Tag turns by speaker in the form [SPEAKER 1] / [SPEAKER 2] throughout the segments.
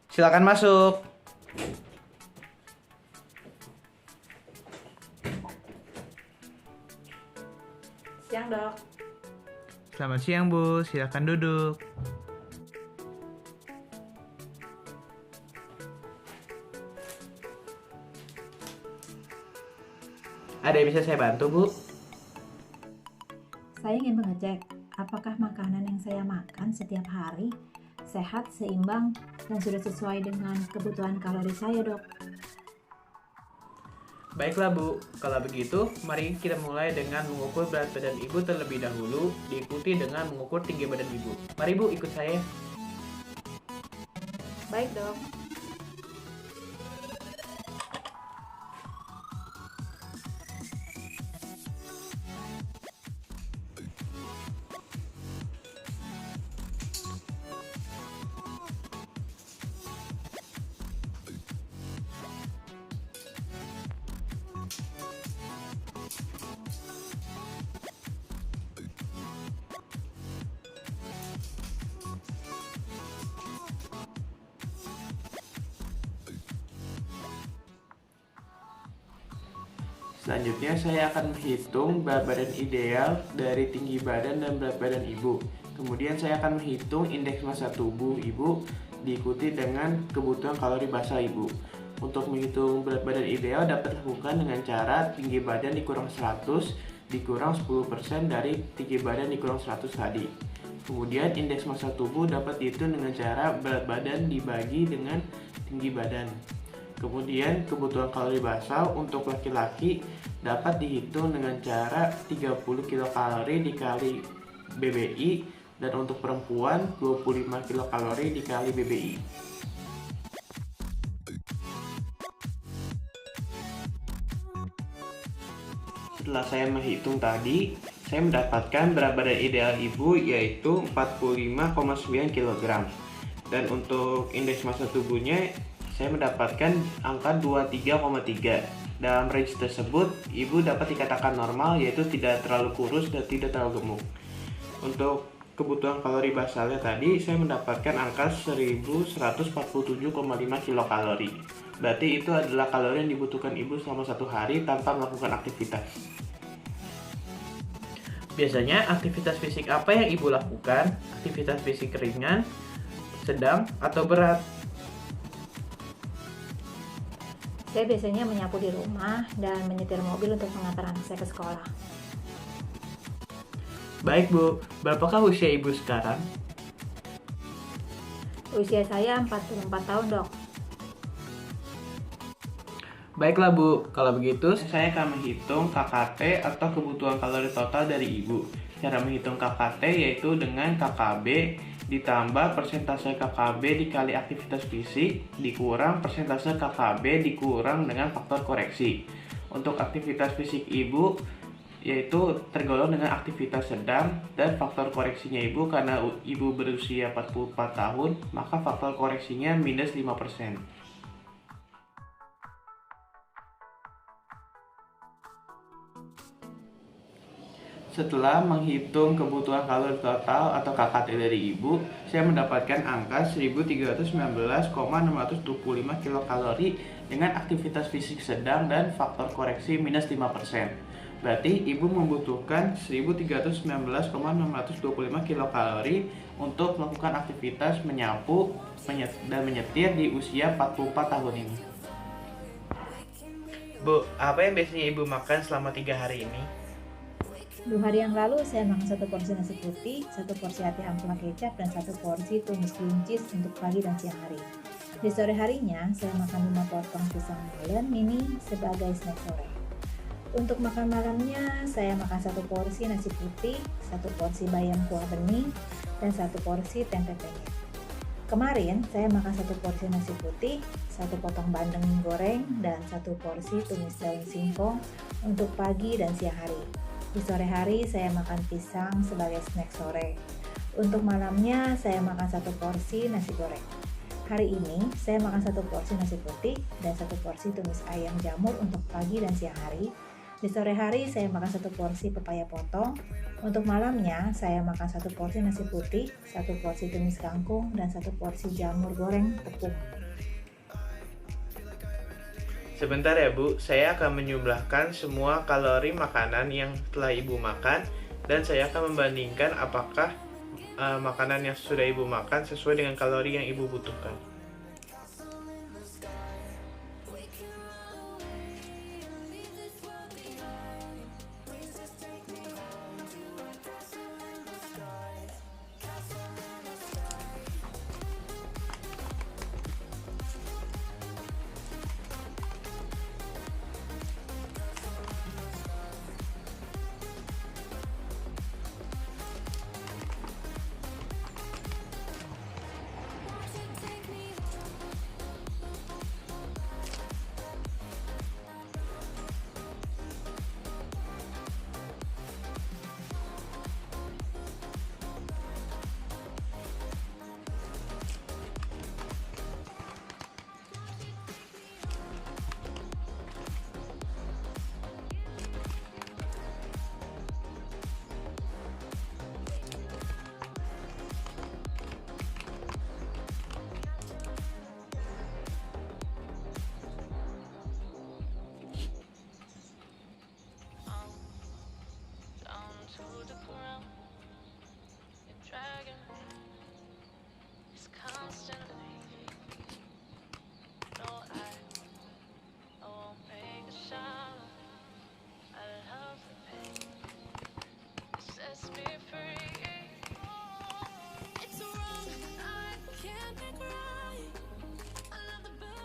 [SPEAKER 1] Silakan masuk.
[SPEAKER 2] Siang, Dok.
[SPEAKER 1] Selamat siang, Bu. Silakan duduk. Ada yang bisa saya bantu, Bu?
[SPEAKER 2] Saya ingin mengecek apakah makanan yang saya makan setiap hari sehat, seimbang, dan sudah sesuai dengan kebutuhan kalori saya, Dok.
[SPEAKER 1] Baiklah, Bu. Kalau begitu, mari kita mulai dengan mengukur berat badan Ibu terlebih dahulu, diikuti dengan mengukur tinggi badan Ibu. Mari, Bu, ikut saya.
[SPEAKER 2] Baik, Dok.
[SPEAKER 1] Selanjutnya saya akan menghitung berat badan ideal dari tinggi badan dan berat badan Ibu. Kemudian saya akan menghitung indeks massa tubuh Ibu diikuti dengan kebutuhan kalori basal Ibu. Untuk menghitung berat badan ideal dapat dilakukan dengan cara tinggi badan dikurang 100 dikurang 10% dari tinggi badan dikurang 100 tadi. Kemudian indeks massa tubuh dapat dihitung dengan cara berat badan dibagi dengan tinggi badan. Kemudian kebutuhan kalori basal untuk laki-laki dapat dihitung dengan cara 30 kilokalori dikali BBI dan untuk perempuan 25 kilokalori dikali BBI. Setelah saya menghitung tadi, saya mendapatkan berat badan ideal Ibu yaitu 45,9 kg. Dan untuk indeks massa tubuhnya saya mendapatkan angka 23,3. Dalam range tersebut, Ibu dapat dikatakan normal, yaitu tidak terlalu kurus dan tidak terlalu gemuk. Untuk kebutuhan kalori basalnya tadi, saya mendapatkan angka 1147,5 kilokalori. Berarti itu adalah kalori yang dibutuhkan Ibu selama 1 hari tanpa melakukan aktivitas. Biasanya aktivitas fisik apa yang Ibu lakukan? Aktivitas fisik ringan, sedang, atau berat?
[SPEAKER 2] Saya biasanya menyapu di rumah dan menyetir mobil untuk mengantar anak saya ke sekolah.
[SPEAKER 1] Baik, Bu. Berapakah usia Ibu sekarang?
[SPEAKER 2] Usia saya 44 tahun, Dok.
[SPEAKER 1] Baiklah, Bu. Kalau begitu, saya akan menghitung KKT atau kebutuhan kalori total dari Ibu. Cara menghitung KKT yaitu dengan KKB ditambah persentase KKB dikali aktivitas fisik dikurang persentase KKB dikurang dengan faktor koreksi. Untuk aktivitas fisik Ibu yaitu tergolong dengan aktivitas sedang dan faktor koreksinya Ibu karena Ibu berusia 44 tahun, maka faktor koreksinya minus 5%. Setelah menghitung kebutuhan kalori total atau KKT dari Ibu, saya mendapatkan angka 1319,625 kilokalori dengan aktivitas fisik sedang dan faktor koreksi minus 5%. Berarti Ibu membutuhkan 1319,625 kilokalori untuk melakukan aktivitas menyapu dan menyetir di usia 44 tahun ini. Bu, apa yang biasanya Ibu makan selama 3 hari ini?
[SPEAKER 2] 2 hari yang lalu saya makan 1 porsi nasi putih, 1 porsi ati ampela kecap, dan 1 porsi tumis green cheese untuk pagi dan siang hari. Di sore harinya saya makan 5 potong pisang molen mini sebagai snack sore. Untuk makan malamnya saya makan 1 porsi nasi putih, 1 porsi bayam kuah bening, dan 1 porsi tempe penyet. Kemarin saya makan 1 porsi nasi putih, 1 potong bandeng goreng, dan 1 porsi tumis daun singkong untuk pagi dan siang hari. Di sore hari saya makan pisang sebagai snack sore. Untuk malamnya saya makan 1 porsi nasi goreng. Hari ini saya makan 1 porsi nasi putih dan 1 porsi tumis ayam jamur untuk pagi dan siang hari. Di sore hari saya makan 1 porsi pepaya potong. Untuk malamnya saya makan 1 porsi nasi putih, 1 porsi tumis kangkung, dan 1 porsi jamur goreng tepung.
[SPEAKER 1] Sebentar ya Bu, saya akan menjumlahkan semua kalori makanan yang telah Ibu makan dan saya akan membandingkan apakah makanan yang sudah Ibu makan sesuai dengan kalori yang Ibu butuhkan.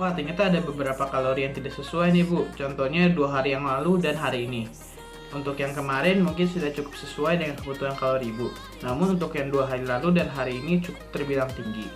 [SPEAKER 1] Wah, ternyata ada beberapa kalori yang tidak sesuai nih Bu. Contohnya 2 hari yang lalu dan hari ini. Untuk yang kemarin mungkin sudah cukup sesuai dengan kebutuhan kalori Ibu. Namun untuk yang 2 hari lalu dan hari ini cukup terbilang tinggi.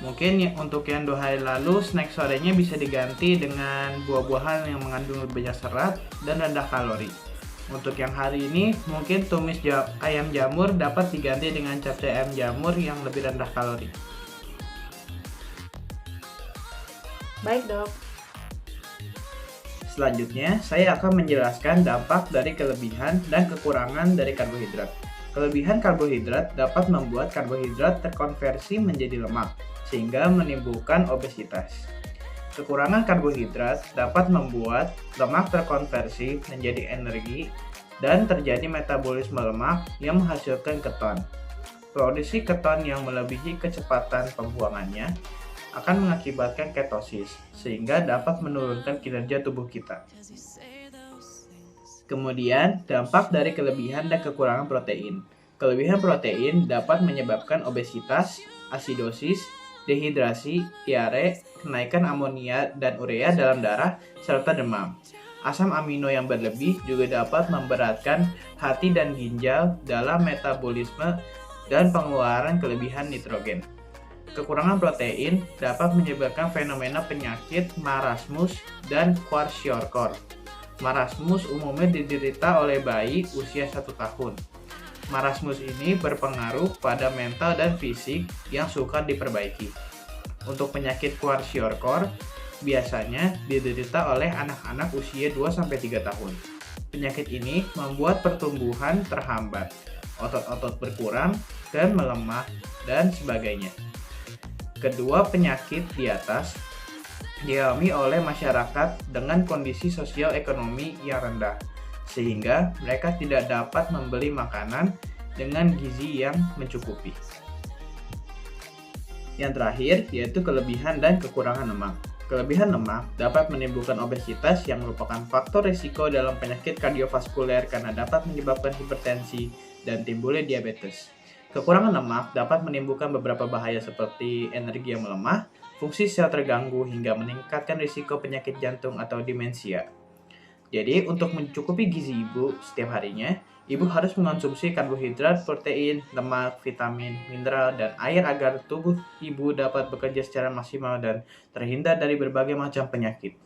[SPEAKER 1] Mungkin untuk yang 2 hari lalu snack sorenya bisa diganti dengan buah-buahan yang mengandung lebih banyak serat dan rendah kalori. Untuk yang hari ini mungkin tumis ayam jamur dapat diganti dengan capcay ayam jamur yang lebih rendah kalori.
[SPEAKER 2] Baik dok.
[SPEAKER 1] Selanjutnya, saya akan menjelaskan dampak dari kelebihan dan kekurangan dari karbohidrat. Kelebihan karbohidrat dapat membuat karbohidrat terkonversi menjadi lemak, sehingga menimbulkan obesitas. Kekurangan karbohidrat dapat membuat lemak terkonversi menjadi energi dan terjadi metabolisme lemak yang menghasilkan keton. Produksi keton yang melebihi kecepatan pembuangannya akan mengakibatkan ketosis, sehingga dapat menurunkan kinerja tubuh kita. Kemudian, dampak dari kelebihan dan kekurangan protein. Kelebihan protein dapat menyebabkan obesitas, asidosis, dehidrasi, diare, kenaikan amonia dan urea dalam darah, serta demam. Asam amino yang berlebih juga dapat memberatkan hati dan ginjal dalam metabolisme dan pengeluaran kelebihan nitrogen. Kekurangan protein dapat menyebabkan fenomena penyakit marasmus dan kwashiorkor. Marasmus umumnya diderita oleh bayi usia 1 tahun. Marasmus ini berpengaruh pada mental dan fisik yang sukar diperbaiki. Untuk penyakit kwashiorkor biasanya diderita oleh anak-anak usia 2-3 tahun. Penyakit ini membuat pertumbuhan terhambat, otot-otot berkurang dan melemah, dan sebagainya. Kedua penyakit di atas dialami oleh masyarakat dengan kondisi sosial ekonomi yang rendah, sehingga mereka tidak dapat membeli makanan dengan gizi yang mencukupi. Yang terakhir yaitu kelebihan dan kekurangan lemak. Kelebihan lemak dapat menimbulkan obesitas yang merupakan faktor risiko dalam penyakit kardiovaskuler karena dapat menyebabkan hipertensi dan timbulnya diabetes. Kekurangan lemak dapat menimbulkan beberapa bahaya seperti energi yang melemah, fungsi sel terganggu hingga meningkatkan risiko penyakit jantung atau demensia. Jadi, untuk mencukupi gizi Ibu setiap harinya, Ibu harus mengonsumsi karbohidrat, protein, lemak, vitamin, mineral, dan air agar tubuh Ibu dapat bekerja secara maksimal dan terhindar dari berbagai macam penyakit.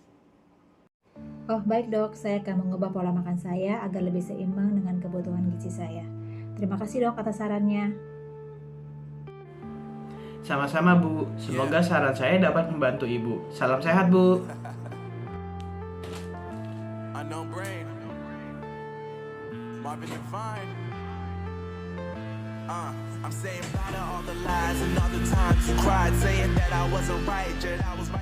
[SPEAKER 2] Oh baik dok, saya akan mengubah pola makan saya agar lebih seimbang dengan kebutuhan gizi saya. Terima kasih dok atas sarannya.
[SPEAKER 1] Sama-sama Bu, semoga saran saya dapat membantu Ibu. Salam sehat Bu.
[SPEAKER 3] Marvin and Vine. I'm saying bye to all the lies and all the times you cried, saying that I wasn't right, yet I was right.